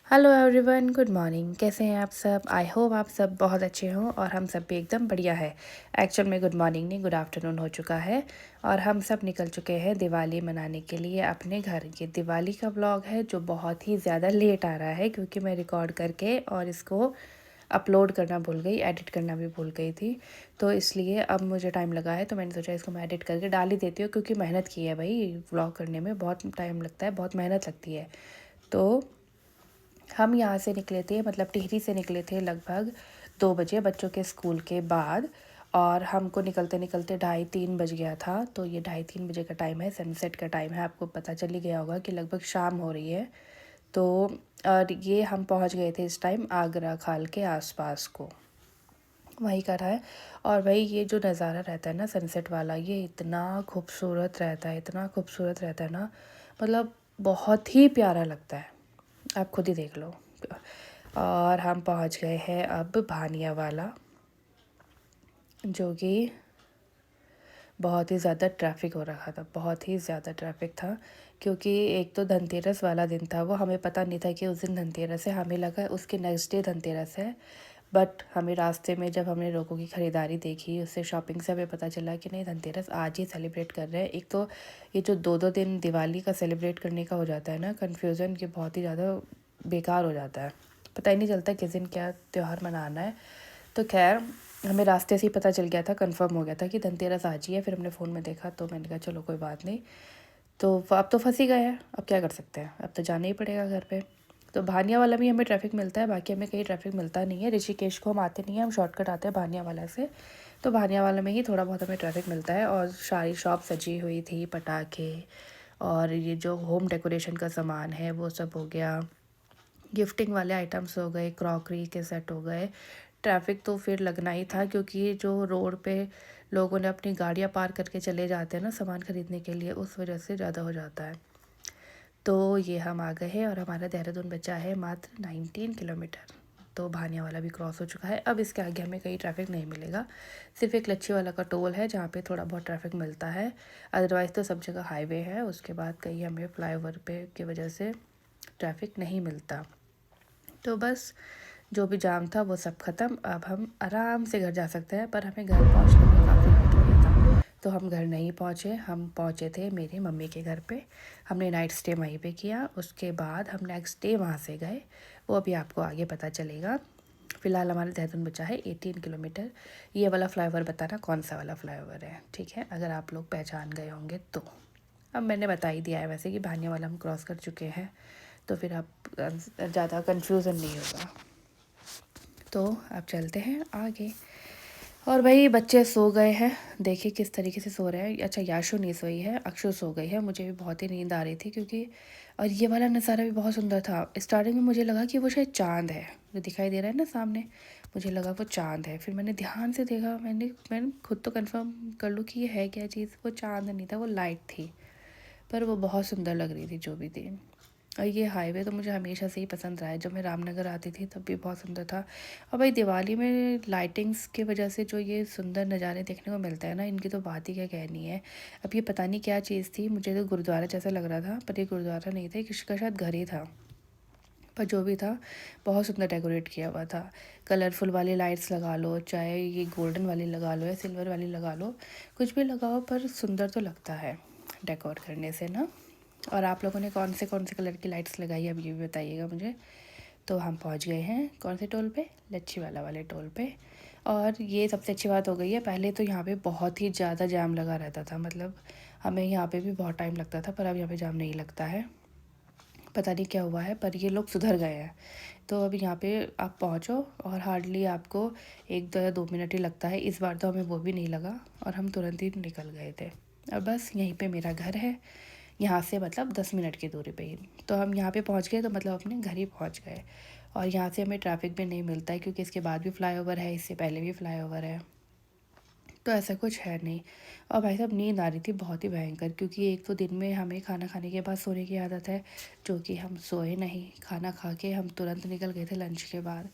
Hello everyone, good morning. कैसे हैं आप सब? आई होप आप सब बहुत अच्छे हों और हम सब भी एकदम बढ़िया है। एक्चुअल में गुड मॉर्निंग नहीं, गुड आफ्टरनून हो चुका है और हम सब निकल चुके हैं दिवाली मनाने के लिए अपने घर। ये दिवाली का व्लॉग है जो बहुत ही ज़्यादा लेट आ रहा है क्योंकि मैं रिकॉर्ड करके और इसको अपलोड करना भूल गई, एडिट करना भी भूल गई थी। तो इसलिए अब मुझे टाइम लगा है, तो मैंने सोचा इसको मैं एडिट करके डाल ही देती हूँ क्योंकि मेहनत की है भाई। व्लॉग करने में बहुत टाइम लगता है, बहुत मेहनत लगती है। तो हम यहाँ से निकले थे, मतलब टिहरी से निकले थे लगभग 2 बजे बच्चों के स्कूल के बाद, और हमको निकलते निकलते 2:30-3 बज गया था। तो ये 2:30-3 बजे का टाइम है, सनसेट का टाइम है। आपको पता चल ही गया होगा कि लगभग शाम हो रही है। तो और ये हम पहुँच गए थे इस टाइम आगरा खाल के आसपास को, वहीं का था। और भाई ये जो नज़ारा रहता है ना सनसेट वाला, ये इतना खूबसूरत रहता है, इतना खूबसूरत रहता है ना, मतलब बहुत ही प्यारा लगता है। आप खुद ही देख लो। और हम पहुंच गए हैं अब भानियावाला, जो कि बहुत ही ज़्यादा ट्रैफिक हो रखा था, बहुत ही ज़्यादा ट्रैफिक था। क्योंकि एक तो धनतेरस वाला दिन था, वो हमें पता नहीं था कि उस दिन धनतेरस है, हमें लगा उसके नेक्स्ट डे धनतेरस है। बट हमें रास्ते में जब हमने लोगों की ख़रीदारी देखी, उससे शॉपिंग से हमें पता चला कि नहीं, धनतेरस आज ही सेलिब्रेट कर रहे हैं। एक तो ये जो 2-2 दिन दिवाली का सेलिब्रेट करने का हो जाता है ना कन्फ्यूज़न, कि बहुत ही ज़्यादा बेकार हो जाता है, पता ही नहीं चलता किस दिन क्या त्यौहार मनाना है। तो खैर हमें रास्ते से ही पता चल गया था, कंफर्म हो गया था कि धनतेरस आज ही है। फिर हमने फ़ोन में देखा तो मैंने कहा चलो कोई बात नहीं। तो अब तो फंस ही गए हैं, अब क्या कर सकते हैं, अब तो जाना ही पड़ेगा घर पे। तो भानिया वाला भी हमें ट्रैफिक मिलता है, बाकी हमें कहीं ट्रैफिक मिलता नहीं है। ऋषिकेश को हम आते नहीं हैं, हम शॉर्टकट आते हैं भानिया वाला से। तो भानिया वाला में ही थोड़ा बहुत हमें ट्रैफिक मिलता है। और सारी शॉप सजी हुई थी, पटाखे और ये जो होम डेकोरेशन का सामान है वो सब हो गया, गिफ्टिंग वाले आइटम्स हो गए, क्रॉकरी के सेट हो गए। ट्रैफिक तो फिर लगना ही था क्योंकि जो रोड पे लोगों ने अपनी गाड़ियाँ पार्क करके चले जाते हैं ना सामान ख़रीदने के लिए, उस वजह से ज़्यादा हो जाता है। तो ये हम आ गए हैं और हमारा देहरादून बचा है मात्र 19 किलोमीटर। तो भानिया वाला भी क्रॉस हो चुका है। अब इसके आगे हमें कहीं ट्रैफिक नहीं मिलेगा, सिर्फ एक लच्छी वाला का टोल है जहाँ पे थोड़ा बहुत ट्रैफिक मिलता है। अदरवाइज़ तो सब जगह हाईवे है, उसके बाद कहीं हमें फ्लाईओवर पे की वजह से ट्रैफिक नहीं मिलता। तो बस जो भी जाम था वो सब ख़त्म, अब हम आराम से घर जा सकते हैं। पर हमें घर पहुंचने में काफ़ी लेट हो गया था, तो हम घर नहीं पहुंचे। हम पहुंचे थे मेरी मम्मी के घर पे, हमने नाइट स्टे वहीं पे किया। उसके बाद हम नेक्स्ट डे वहाँ से गए, वो अभी आपको आगे पता चलेगा। फ़िलहाल हमारा देहरादून बचा है 18 किलोमीटर। ये वाला फ्लाईओवर बताना कौन सा वाला फ्लाईओवर है, ठीक है, अगर आप लोग पहचान गए होंगे तो। अब मैंने बता ही दिया है वैसे कि भानिया वाला हम क्रॉस कर चुके हैं, तो फिर आप ज़्यादा कन्फ्यूज़न नहीं होगा। तो अब चलते हैं आगे। और भाई बच्चे सो गए हैं, देखिए किस तरीके से सो रहे हैं। अच्छा, याशु नहीं सोई है, अक्षु सो गई है। मुझे भी बहुत ही नींद आ रही थी क्योंकि, और ये वाला नज़ारा भी बहुत सुंदर था। स्टार्टिंग में मुझे लगा कि वो शायद चाँद है, जो दिखाई दे रहा है ना सामने, मुझे लगा वो चाँद है। फिर मैंने ध्यान से देखा, मैंने खुद तो कंफर्म कर लूँ कि ये है क्या चीज़। वो चाँद नहीं था, वो लाइट थी, पर वो बहुत सुंदर लग रही थी जो भी थी। और ये हाईवे तो मुझे हमेशा से ही पसंद रहा है, जब मैं रामनगर आती थी तब भी बहुत सुंदर था। और भाई दिवाली में लाइटिंग्स की वजह से जो ये सुंदर नज़ारे देखने को मिलता है ना, इनकी तो बात ही क्या कहनी है। अब ये पता नहीं क्या चीज़ थी, मुझे तो गुरुद्वारा जैसा लग रहा था, पर ये गुरुद्वारा नहीं था, किसी का शायद घर ही था। पर जो भी था बहुत सुंदर डेकोरेट किया हुआ था। कलरफुल वाली लाइट्स लगा लो, चाहे ये गोल्डन वाली लगा लो या सिल्वर वाली लगा लो, कुछ भी लगाओ पर सुंदर तो लगता है डेकोर करने से ना। और आप लोगों ने कौन से कलर की लाइट्स लगाई, अब ये भी बताइएगा मुझे। तो हम पहुंच गए हैं कौन से टोल पे, लच्छी वाला वाले टोल पे। और ये सबसे अच्छी बात हो गई है, पहले तो यहाँ पे बहुत ही ज़्यादा जाम लगा रहता था, मतलब हमें यहाँ पे भी बहुत टाइम लगता था, पर अब यहाँ पे जाम नहीं लगता है। पता नहीं क्या हुआ है, पर ये लोग सुधर गए हैं। तो अब यहाँ पे आप पहुँचो और हार्डली आपको 1 या 2 मिनट ही लगता है। इस बार तो हमें वो भी नहीं लगा और हम तुरंत ही निकल गए थे। और बस यहीं पे मेरा घर है, यहाँ से मतलब 10 मिनट की दूरी पे ही। तो हम यहाँ पे पहुँच गए, तो मतलब अपने घर ही पहुँच गए। और यहाँ से हमें ट्रैफिक भी नहीं मिलता है क्योंकि इसके बाद भी फ्लाईओवर है, इससे पहले भी फ्लाईओवर है, तो ऐसा कुछ है नहीं। और भाई साहब नींद आ रही थी बहुत ही भयंकर, क्योंकि एक तो दिन में हमें खाना खाने के बाद सोने की आदत है, जो कि हम सोए नहीं। खाना खा के हम तुरंत निकल गए थे लंच के बाद।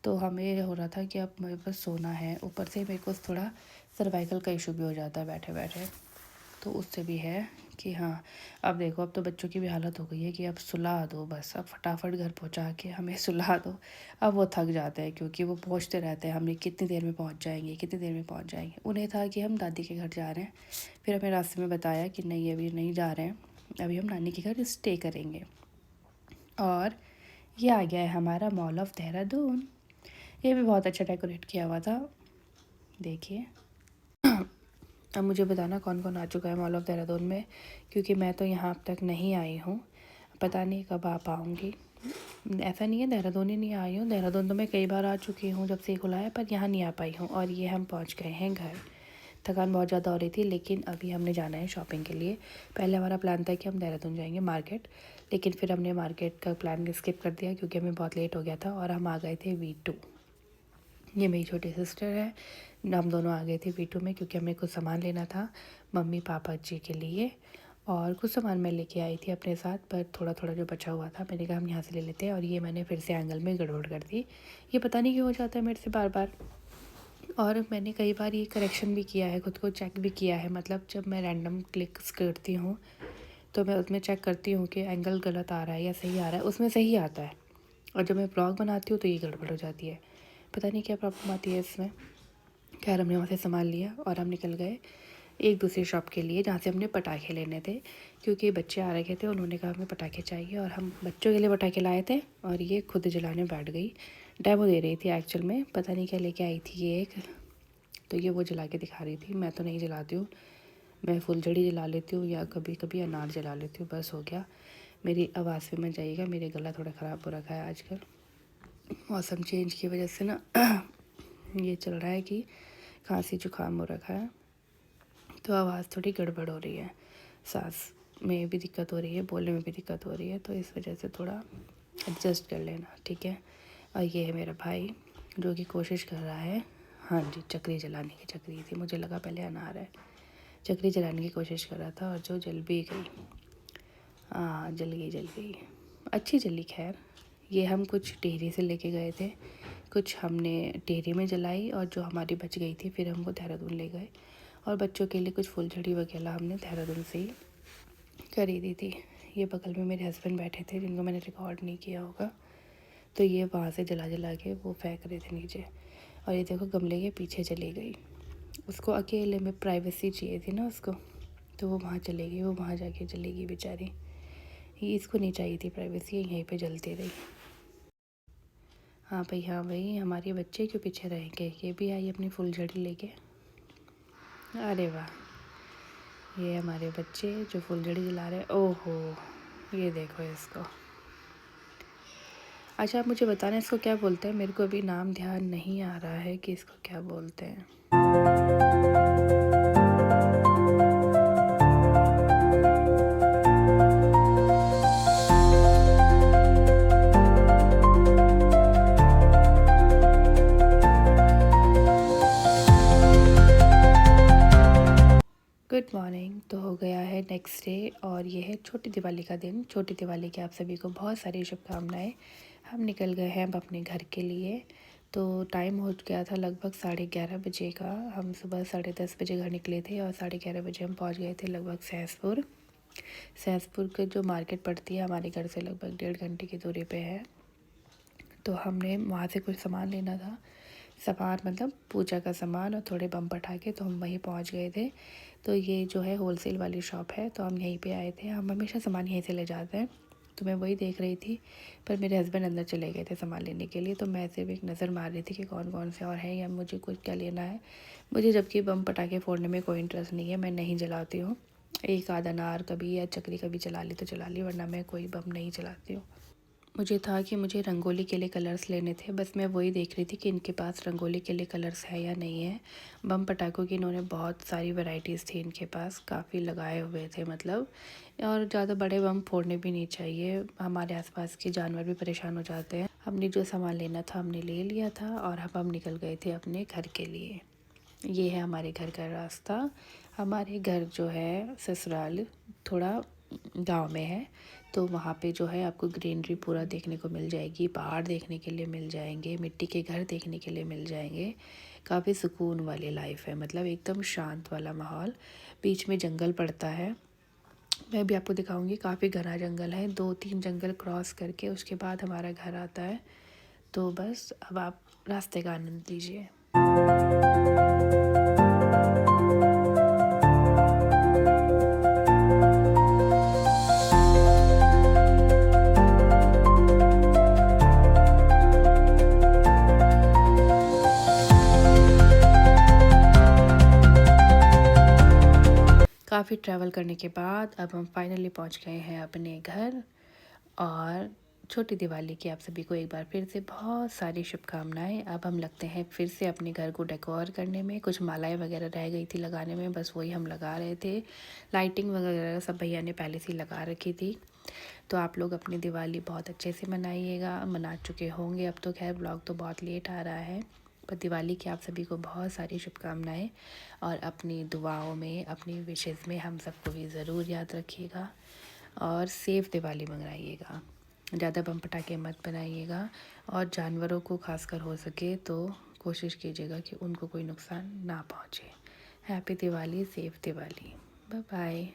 तो हमें हो रहा था कि अब मेरे पास सोना है, ऊपर से मेरे को थोड़ा सर्वाइकल का इशू भी हो जाता है बैठे बैठे, तो उससे भी है कि हाँ अब देखो, अब तो बच्चों की भी हालत हो गई है कि अब सुला दो, बस अब फटाफट घर पहुंचा के हमें सुला दो। अब वो थक जाते हैं क्योंकि वो पूछते रहते हैं हमें कितनी देर में पहुंच जाएंगे, कितनी देर में पहुंच जाएंगे। उन्हें था कि हम दादी के घर जा रहे हैं, फिर हमें रास्ते में बताया कि नहीं अभी नहीं जा रहे हैं, अभी हम नानी के घर स्टे करेंगे। और ये आ गया है हमारा मॉल ऑफ देहरादून। ये भी बहुत अच्छा डेकोरेट किया हुआ था, देखिए। अब मुझे बताना कौन कौन आ चुका है मॉल ऑफ देहरादून में, क्योंकि मैं तो यहाँ अब तक नहीं आई हूँ, पता नहीं कब आ पाऊँगी। ऐसा नहीं है देहरादून ही नहीं आई हूँ, देहरादून तो मैं कई बार आ चुकी हूँ जब से खुला है, पर यहाँ नहीं आ पाई हूँ। और ये हम पहुँच गए हैं घर। थकान बहुत ज़्यादा हो रही थी, लेकिन अभी हमने जाना है शॉपिंग के लिए। पहले हमारा प्लान था कि हम देहरादून जाएंगे मार्केट, लेकिन फिर हमने मार्केट का प्लान स्किप कर दिया क्योंकि हमें बहुत लेट हो गया था और हम आ गए थे V2। ये मेरी छोटी सिस्टर है, हम दोनों आ गए थे V2 में क्योंकि हमें कुछ सामान लेना था मम्मी पापा जी के लिए। और कुछ सामान मैं लेके आई थी अपने साथ, पर थोड़ा थोड़ा जो बचा हुआ था मैंने कहा हम यहाँ से ले लेते हैं। और ये मैंने फिर से एंगल में गड़बड़ कर दी, ये पता नहीं क्यों हो जाता है मेरे से बार बार। और मैंने कई बार ये करेक्शन भी किया है, खुद को चेक भी किया है, मतलब जब मैं रैंडम क्लिक्स करती हूँ तो मैं उसमें चेक करती हूँ कि एंगल गलत आ रहा है या सही आ रहा है, उसमें सही आता है। और जब मैं ब्लॉग बनाती हूँ तो ये गड़बड़ हो जाती है, पता नहीं क्या प्रॉब्लम आती है इसमें। खैर हमने वहाँ से सामान लिया और हम निकल गए एक दूसरी शॉप के लिए जहाँ से हमने पटाखे लेने थे, क्योंकि बच्चे आ रखे थे, उन्होंने कहा हमें पटाखे चाहिए और हम बच्चों के लिए पटाखे लाए थे। और ये खुद जलाने बैठ गई, डेमो दे रही थी एक्चुअल में, पता नहीं क्या लेके आई थी ये एक, तो ये वो जला के दिखा रही थी। मैं तो नहीं जलाती हूँ, मैं फुलझड़ी जला लेती हूँ या कभी कभी अनार जला लेती हूँ, बस हो गया। मेरी आवाज़ पे मत जाइएगा, मेरे गला थोड़ा ख़राब हो रखा है आजकल, मौसम चेंज की वजह से ना ये चल रहा है कि खांसी जुकाम हो रखा है, तो आवाज़ थोड़ी गड़बड़ हो रही है, सांस में भी दिक्कत हो रही है, बोलने में भी दिक्कत हो रही है, तो इस वजह से थोड़ा एडजस्ट कर लेना, ठीक है। और ये है मेरा भाई जो कि कोशिश कर रहा है, हाँ जी, चक्री जलाने की चक्री थी, मुझे लगा पहले अनार है। चक्री जलाने की कोशिश कर रहा था और जो जल भी गई, हाँ जल गई, अच्छी जली। खैर ये हम कुछ टेहरी से लेके गए थे, कुछ हमने टेहरी में जलाई और जो हमारी बच गई थी फिर हमको देहरादून ले गए। और बच्चों के लिए कुछ फुलझड़ी वगैरह हमने देहरादून से ही खरीदी थी। ये बगल में मेरे हस्बैंड बैठे थे जिनको मैंने रिकॉर्ड नहीं किया होगा, तो ये वहाँ से जला जला के वो फेंक रहे थे नीचे। और ये देखो गमले के पीछे चली गई, उसको अकेले में प्राइवेसी चाहिए थी ना उसको, तो वो वहाँ चली गई, वो वहाँ जाके जलेगी बेचारी। ये इसको नहीं चाहिए थी प्राइवेसी, यहीं पे जलती रही। हाँ भाई हमारे बच्चे क्यों पीछे रहेंगे, ये भी आई अपनी फुलझड़ी लेके। अरे वाह, ये हमारे बच्चे जो फुलझड़ी जला रहे हैं। ओहो, ये देखो इसको। अच्छा आप मुझे बताना इसको क्या बोलते हैं, मेरे को अभी नाम ध्यान नहीं आ रहा है कि इसको क्या बोलते हैं। गुड मॉर्निंग, तो हो गया है नेक्स्ट डे और ये है छोटी दिवाली का दिन। छोटी दिवाली की आप सभी को बहुत सारी शुभकामनाएं। हम निकल गए हैं अब अपने घर के लिए, तो टाइम हो गया था लगभग 11:30 बजे का। हम सुबह 10:30 बजे घर निकले थे और 11:30 बजे हम पहुंच गए थे लगभग सहसपुर। सहसपुर की जो मार्केट पड़ती है हमारे घर से लगभग 1.5 घंटे की दूरी पे है, तो हमने वहाँ से कुछ सामान लेना था, सामान मतलब पूजा का सामान और थोड़े बम पटाखे, तो हम वहीं पहुँच गए थे। तो ये जो है होलसेल वाली शॉप है, तो हम यहीं पे आए थे। हम हमेशा सामान यहीं से ले जाते हैं, तो मैं वही देख रही थी, पर मेरे हस्बैंड अंदर चले गए थे सामान लेने के लिए, तो मैं सिर्फ एक नज़र मार रही थी कि कौन कौन से और हैं या मुझे कुछ क्या लेना है। मुझे जबकि बम पटाखे फोड़ने में कोई इंटरेस्ट नहीं है, मैं नहीं जलाती हूँ। एक आध अनार कभी या चक्री कभी चला ली तो चला ली, वरना मैं कोई बम नहीं चलाती हूँ। मुझे था कि मुझे रंगोली के लिए कलर्स लेने थे, बस मैं वही देख रही थी कि इनके पास रंगोली के लिए कलर्स है या नहीं है। बम पटाखों की इन्होंने बहुत सारी वैरायटीज़ थी इनके पास, काफ़ी लगाए हुए थे मतलब। और ज़्यादा बड़े बम फोड़ने भी नहीं चाहिए, हमारे आसपास के जानवर भी परेशान हो जाते हैं। हमने जो सामान लेना था हमने ले लिया था और हम निकल गए थे अपने घर के लिए। ये है हमारे घर का रास्ता। हमारे घर जो है ससुराल थोड़ा गांव में है, तो वहाँ पे जो है आपको ग्रीनरी पूरा देखने को मिल जाएगी, पहाड़ देखने के लिए मिल जाएंगे, मिट्टी के घर देखने के लिए मिल जाएंगे। काफ़ी सुकून वाली लाइफ है, मतलब एकदम शांत वाला माहौल। बीच में जंगल पड़ता है, मैं भी आपको दिखाऊंगी, काफ़ी घना जंगल है, 2-3 जंगल क्रॉस करके उसके बाद हमारा घर आता है। तो बस अब आप रास्ते का आनंद लीजिए। काफ़ी ट्रैवल करने के बाद अब हम फाइनली पहुंच गए हैं अपने घर। और छोटी दिवाली की आप सभी को एक बार फिर से बहुत सारी शुभकामनाएं। अब हम लगते हैं फिर से अपने घर को डेकोर करने में। कुछ मालाएं वगैरह रह गई थी लगाने में, बस वही हम लगा रहे थे। लाइटिंग वगैरह सब भैया ने पहले से ही लगा रखी थी। तो आप लोग अपनी दिवाली बहुत अच्छे से मनाइएगा, मना चुके होंगे अब तो। खैर ब्लॉग तो बहुत लेट आ रहा है, पर दिवाली की आप सभी को बहुत सारी शुभकामनाएं। और अपनी दुआओं में, अपनी विशेज़ में हम सबको भी ज़रूर याद रखिएगा। और सेफ दिवाली मनाइएगा, ज़्यादा बम पटाखे मत बनाइएगा। और जानवरों को खासकर हो सके तो कोशिश कीजिएगा कि उनको कोई नुकसान ना पहुँचे। Happy Diwali, safe Diwali, bye bye.